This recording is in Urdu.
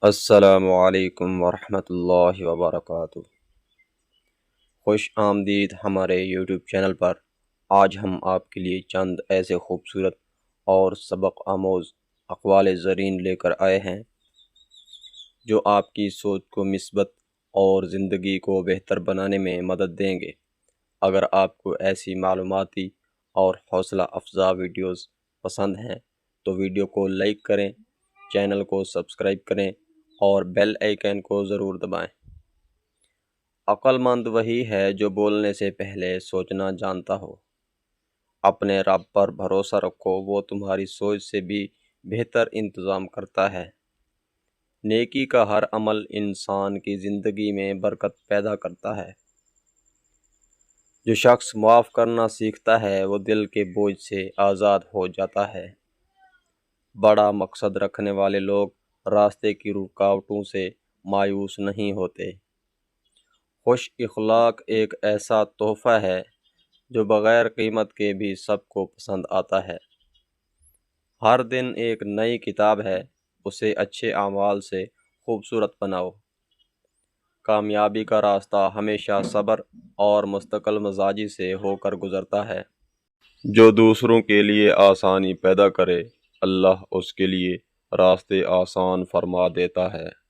السلام علیکم ورحمۃ اللہ وبرکاتہ۔ خوش آمدید ہمارے یوٹیوب چینل پر۔ آج ہم آپ کے لیے چند ایسے خوبصورت اور سبق آموز اقوال زرین لے کر آئے ہیں جو آپ کی سوچ کو مثبت اور زندگی کو بہتر بنانے میں مدد دیں گے۔ اگر آپ کو ایسی معلوماتی اور حوصلہ افزا ویڈیوز پسند ہیں تو ویڈیو کو لائک کریں، چینل کو سبسکرائب کریں اور بیل آئیکن کو ضرور دبائیں۔ عقل مند وہی ہے جو بولنے سے پہلے سوچنا جانتا ہو۔ اپنے رب پر بھروسہ رکھو، وہ تمہاری سوچ سے بھی بہتر انتظام کرتا ہے۔ نیکی کا ہر عمل انسان کی زندگی میں برکت پیدا کرتا ہے۔ جو شخص معاف کرنا سیکھتا ہے وہ دل کے بوجھ سے آزاد ہو جاتا ہے۔ بڑا مقصد رکھنے والے لوگ راستے کی رکاوٹوں سے مایوس نہیں ہوتے۔ خوش اخلاق ایک ایسا تحفہ ہے جو بغیر قیمت کے بھی سب کو پسند آتا ہے۔ ہر دن ایک نئی کتاب ہے، اسے اچھے اعمال سے خوبصورت بناؤ۔ کامیابی کا راستہ ہمیشہ صبر اور مستقل مزاجی سے ہو کر گزرتا ہے۔ جو دوسروں کے لیے آسانی پیدا کرے، اللہ اس کے لیے راستے آسان فرما دیتا ہے۔